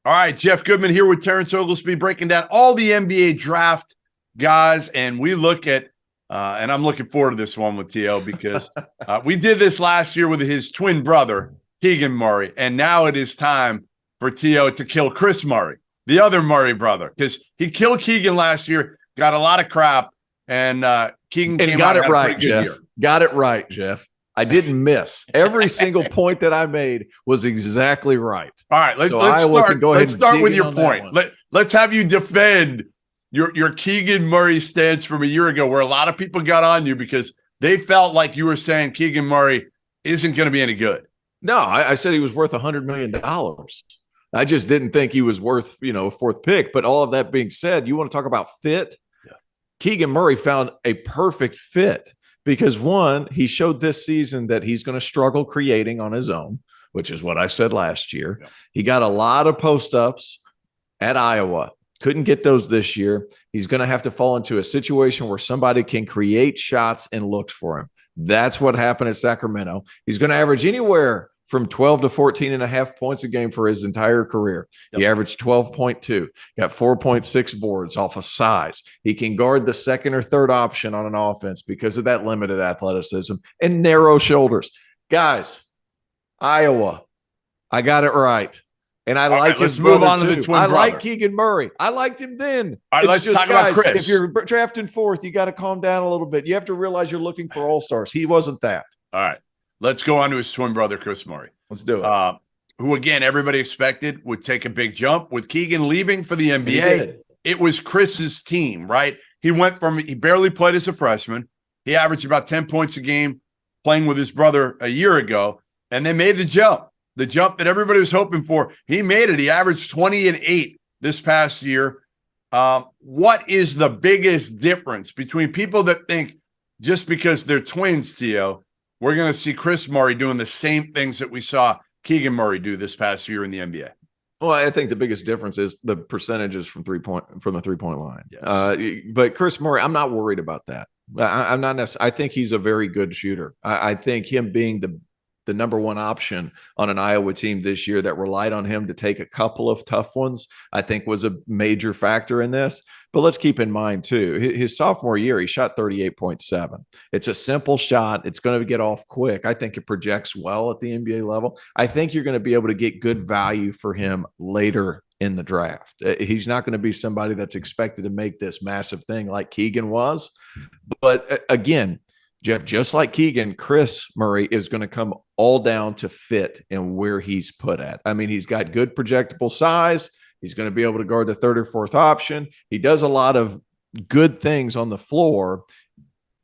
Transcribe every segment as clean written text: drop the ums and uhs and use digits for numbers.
All right, Jeff Goodman here with Terrence Oglesby, breaking down all the NBA draft guys, and we look at, and I'm looking forward to this one with T.O. because we did this last year with his twin brother, Keegan Murray, and now it is time for T.O. to kill Kris Murray, the other Murray brother, because he killed Keegan last year, got a lot of crap, and Keegan came got out it right, Jeff. Got it right, Jeff. I didn't miss. Every single point that I made was exactly right. All right, let's start with your point. Let's have you defend your Keegan Murray stance from a year ago, where a lot of people got on you because they felt like you were saying Keegan Murray isn't going to be any good. No, I said he was worth $100 million. I just didn't think he was worth, a fourth pick. But all of that being said, you want to talk about fit? Yeah. Keegan Murray found a perfect fit. Because one, he showed this season that he's going to struggle creating on his own, which is what I said last year. Yeah. He got a lot of post-ups at Iowa. Couldn't get those this year. He's going to have to fall into a situation where somebody can create shots and looks for him. That's what happened at Sacramento. He's going to average anywhere from 12 to 14 and a half points a game for his entire career. Yep. He averaged 12.2, got 4.6 boards off of size. He can guard the second or third option on an offense because of that limited athleticism and narrow shoulders. Guys, Iowa, I got it right. And I like his brother. Let's move on to the twin brother. I like Keegan Murray. I liked him then. All right, let's talk about Kris. If you're drafting fourth, you got to calm down a little bit. You have to realize you're looking for all-stars. He wasn't that. All right. Let's go on to his twin brother, Kris Murray. Let's do it. Who, again, everybody expected would take a big jump. With Keegan leaving for the NBA, it was Chris's team, right? He barely played as a freshman. He averaged about 10 points a game playing with his brother a year ago, and they made the jump that everybody was hoping for. He made it. He averaged 20 and 8 this past year. What is the biggest difference between people that think just because they're twins, Theo, we're going to see Kris Murray doing the same things that we saw Keegan Murray do this past year in the NBA? Well, I think the biggest difference is the percentages from the 3-point line. Yes. But Kris Murray, I'm not worried about that. I'm not necessarily. I think he's a very good shooter. I think him being the number one option on an Iowa team this year that relied on him to take a couple of tough ones, I think was a major factor in this. But let's keep in mind, too, his sophomore year, he shot 38.7. It's a simple shot. It's going to get off quick. I think it projects well at the NBA level. I think you're going to be able to get good value for him later in the draft. He's not going to be somebody that's expected to make this massive thing like Keegan was. But again, Jeff, just like Keegan, Kris Murray is going to come all down to fit and where he's put at. I mean, he's got good projectable size. He's going to be able to guard the third or fourth option. He does a lot of good things on the floor.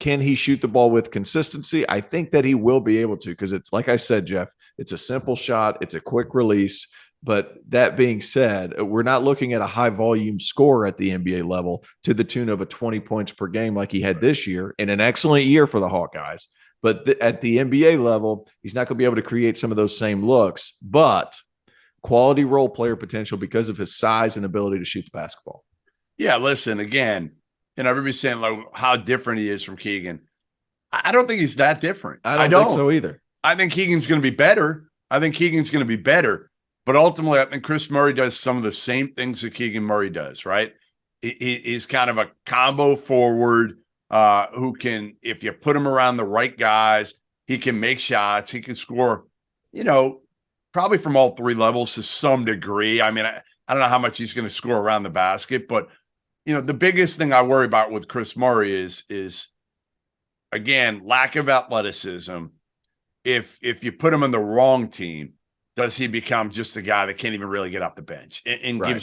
Can he shoot the ball with consistency? I think that he will be able to, because it's like I said, Jeff, it's a simple shot. It's a quick release. But that being said, we're not looking at a high volume score at the NBA level to the tune of 20 points per game like he had this year, in an excellent year for the Hawkeyes. But at the NBA level, he's not going to be able to create some of those same looks, but quality role player potential because of his size and ability to shoot the basketball. Yeah, listen, again, everybody's saying like how different he is from Keegan. I don't think he's that different. I don't think so either. I think Keegan's going to be better. But ultimately, I think Kris Murray does some of the same things that Keegan Murray does, right? He's kind of a combo forward who can, if you put him around the right guys, he can make shots. He can score, probably from all three levels to some degree. I mean, I don't know how much he's going to score around the basket, but, the biggest thing I worry about with Kris Murray is again, lack of athleticism. If you put him on the wrong team, does he become just a guy that can't even really get off the bench and right.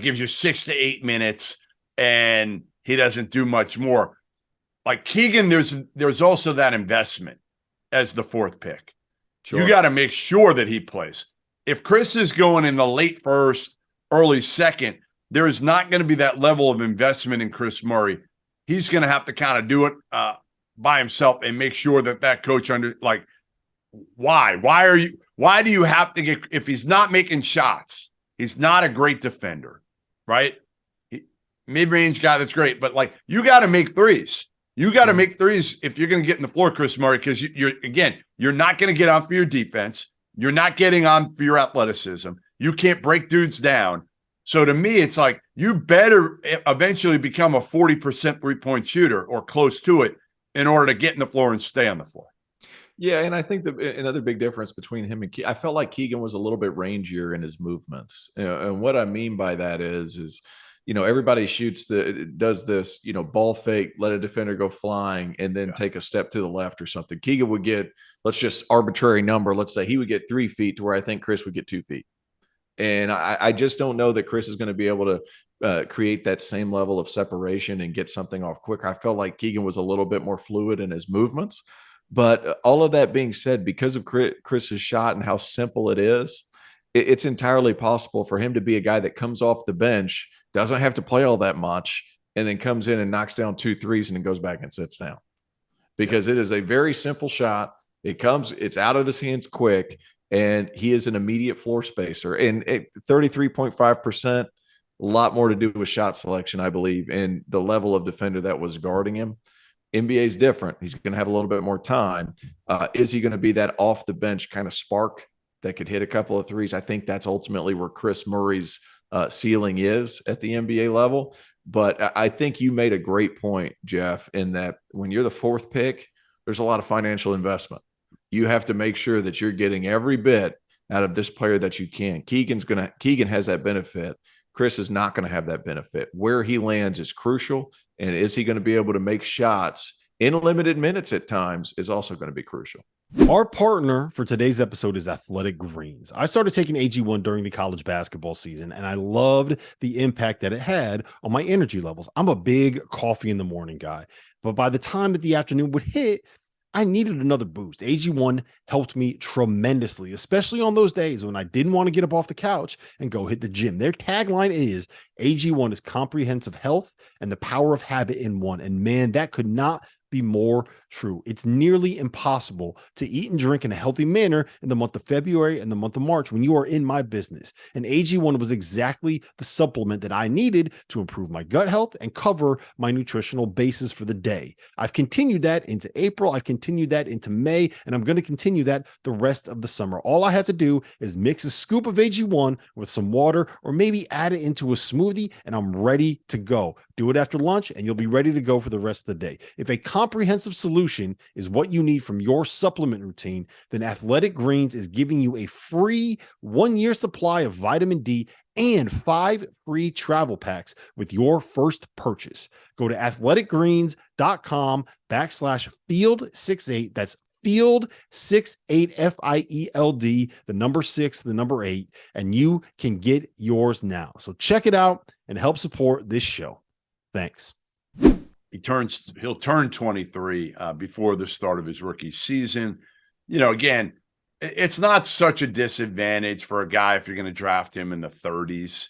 gives you 6 to 8 minutes and he doesn't do much more? Like Keegan, there's also that investment as the fourth pick. Sure. You got to make sure that he plays. If Kris is going in the late first, early second, there is not going to be that level of investment in Kris Murray. He's going to have to kind of do it by himself and make sure that coach why do you have to get, if he's not making shots, he's not a great defender, right? Mid-range guy, that's great. But you got to make threes. You got to make threes if you're going to get in the floor, Kris Murray, because you're not going to get on for your defense. You're not getting on for your athleticism. You can't break dudes down. So to me, it's like you better eventually become a 40% 3-point shooter or close to it in order to get in the floor and stay on the floor. Yeah, and I think another big difference between him and I felt like Keegan was a little bit rangier in his movements. And what I mean by that is everybody does this, ball fake, let a defender go flying, and then take a step to the left or something. Keegan would get, let's just arbitrary number, let's say he would get 3 feet to where I think Kris would get 2 feet. And I just don't know that Kris is going to be able to create that same level of separation and get something off quicker. I felt like Keegan was a little bit more fluid in his movements. But all of that being said, because of Kris's shot and how simple it is, it's entirely possible for him to be a guy that comes off the bench, doesn't have to play all that much, and then comes in and knocks down 2 threes and then goes back and sits down. Because it is a very simple shot. It's out of his hands quick, and he is an immediate floor spacer. And 33.5%, a lot more to do with shot selection, I believe, and the level of defender that was guarding him. NBA is different. He's going to have a little bit more time. Is he going to be that off the bench kind of spark that could hit a couple of threes? I think that's ultimately where Kris Murray's ceiling is at the NBA level. But I think you made a great point, Jeff, in that when you're the 4th pick, there's a lot of financial investment. You have to make sure that you're getting every bit out of this player that you can. Keegan has that benefit. Kris is not going to have that benefit. Where he lands is crucial. And is he going to be able to make shots in limited minutes at times is also going to be crucial. Our partner for today's episode is Athletic Greens. I started taking AG1 during the college basketball season, and I loved the impact that it had on my energy levels. I'm a big coffee in the morning guy, but by the time that the afternoon would hit, I needed another boost. AG1 helped me tremendously, especially on those days when I didn't want to get up off the couch and go hit the gym. Their tagline is AG1 is comprehensive health and the power of habit in one. And man, that could not be more true. It's nearly impossible to eat and drink in a healthy manner in the month of February and the month of March when you are in my business. And AG1 was exactly the supplement that I needed to improve my gut health and cover my nutritional basis for the day. I've continued that into April. I've continued that into May, and I'm going to continue that the rest of the summer. All I have to do is mix a scoop of AG1 with some water or maybe add it into a smoothie, and I'm ready to go. Do it after lunch, and you'll be ready to go for the rest of the day. If a comprehensive solution is what you need from your supplement routine, then Athletic Greens is giving you a free 1-year supply of vitamin D and 5 free travel packs with your first purchase. Go to athleticgreens.com/field68. That's field 68 FIELD, the number 6, the number 8, and you can get yours now. So check it out and help support this show. Thanks. He'll turn 23 before the start of his rookie season. Again, it's not such a disadvantage for a guy if you're going to draft him in the 30s.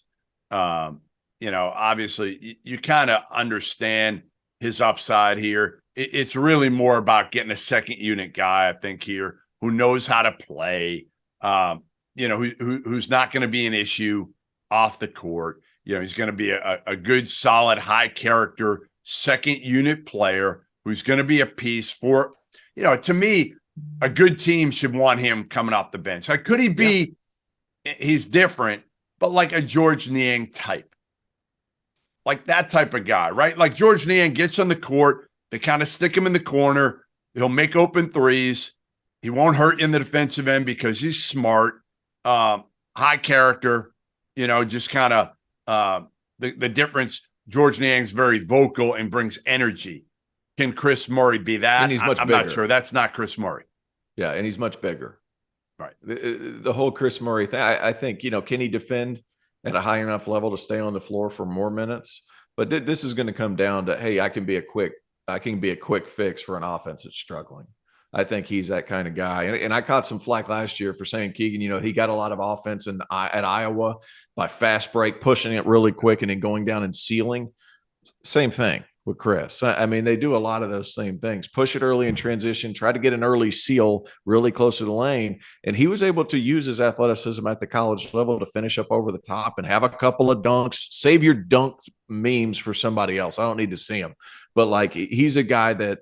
Obviously you kind of understand his upside here. It's really more about getting a second unit guy, I think, here who knows how to play, who's not going to be an issue off the court. He's going to be a good, solid, high character second unit player who's going to be a piece for, to me, a good team should want him coming off the bench. Like, could he be, he's different, but like a George Niang type, like that type of guy, right? Like George Niang gets on the court, they kind of stick him in the corner. He'll make open threes. He won't hurt in the defensive end because he's smart, high character, just kind of the difference. George Niang's very vocal and brings energy. Can Kris Murray be that? And he's much bigger. I'm not sure. That's not Kris Murray. Yeah, and he's much bigger. Right. The whole Kris Murray thing, I think, can he defend at a high enough level to stay on the floor for more minutes? But this is going to come down to, hey, I can be a quick fix for an offense that's struggling. I think he's that kind of guy. And I caught some flack last year for saying Keegan, he got a lot of offense at Iowa by fast break, pushing it really quick and then going down and sealing. Same thing with Kris. I mean, they do a lot of those same things. Push it early in transition, try to get an early seal really close to the lane. And he was able to use his athleticism at the college level to finish up over the top and have a couple of dunks. Save your dunk memes for somebody else. I don't need to see them. But, he's a guy that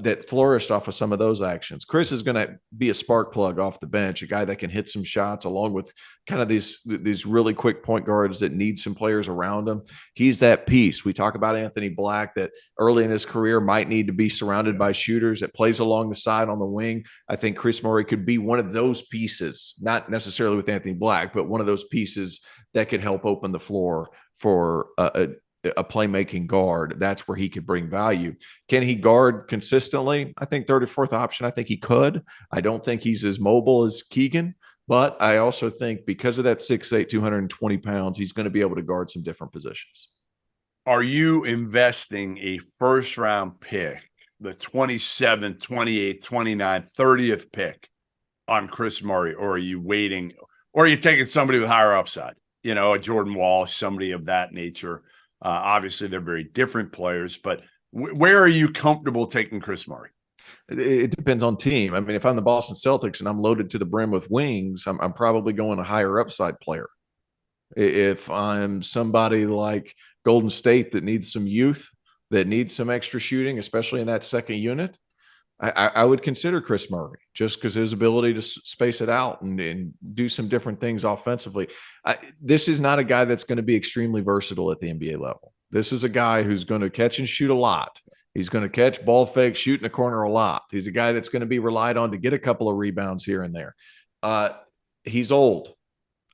that flourished off of some of those actions. Kris is going to be a spark plug off the bench, a guy that can hit some shots along with kind of these really quick point guards that need some players around him. He's that piece. We talk about Anthony Black that early in his career might need to be surrounded by shooters, that plays along the side on the wing. I think Kris Murray could be one of those pieces, not necessarily with Anthony Black, but one of those pieces that could help open the floor for a playmaking guard. That's where he could bring value. Can he guard consistently? I think third or fourth option. I think he could. I don't think he's as mobile as Keegan, but I also think because of that 6'8", 220 pounds, he's going to be able to guard some different positions. Are you investing a first-round pick, the 27th, 28th, 29th, 30th pick on Kris Murray, or are you waiting, or are you taking somebody with higher upside? You know, a Jordan Walsh, somebody of that nature. Obviously, they're very different players, but where are you comfortable taking Kris Murray? It depends on team. I mean, if I'm the Boston Celtics and I'm loaded to the brim with wings, I'm probably going a higher upside player. If I'm somebody like Golden State that needs some youth, that needs some extra shooting, especially in that second unit, I would consider Kris Murray just because his ability to space it out and do some different things offensively. This is not a guy that's going to be extremely versatile at the NBA level. This is a guy who's going to catch and shoot a lot. He's going to catch ball fake, shoot in the corner a lot. He's a guy that's going to be relied on to get a couple of rebounds here and there. He's old.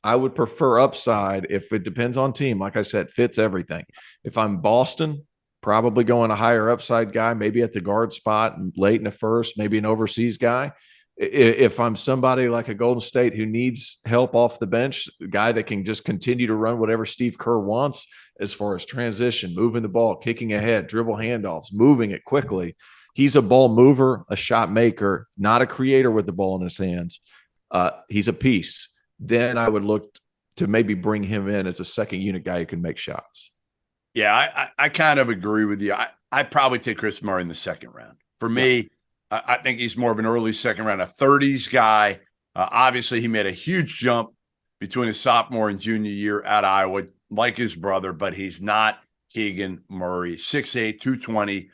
I would prefer upside if it depends on team. Like I said, fits everything. If I'm Boston, probably going a higher upside guy, maybe at the guard spot late in the first, maybe an overseas guy. If I'm somebody like a Golden State who needs help off the bench, a guy that can just continue to run whatever Steve Kerr wants as far as transition, moving the ball, kicking ahead, dribble handoffs, moving it quickly. He's a ball mover, a shot maker, not a creator with the ball in his hands. He's a piece. Then I would look to maybe bring him in as a second unit guy who can make shots. Yeah, I kind of agree with you. I'd probably take Kris Murray in the second round. For me, I think he's more of an early second round, a 30s guy. Obviously, he made a huge jump between his sophomore and junior year at Iowa, like his brother, but he's not Keegan Murray. 6'8", 220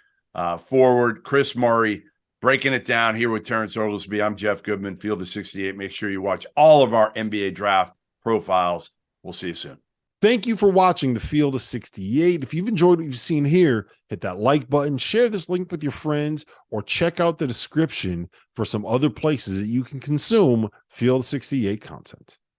forward. Kris Murray breaking it down here with Terrence Oglesby. I'm Jeff Goodman, Field of 68. Make sure you watch all of our NBA draft profiles. We'll see you soon. Thank you for watching the Field of 68. If you've enjoyed what you've seen here, hit that like button, share this link with your friends, or check out the description for some other places that you can consume Field of 68 content.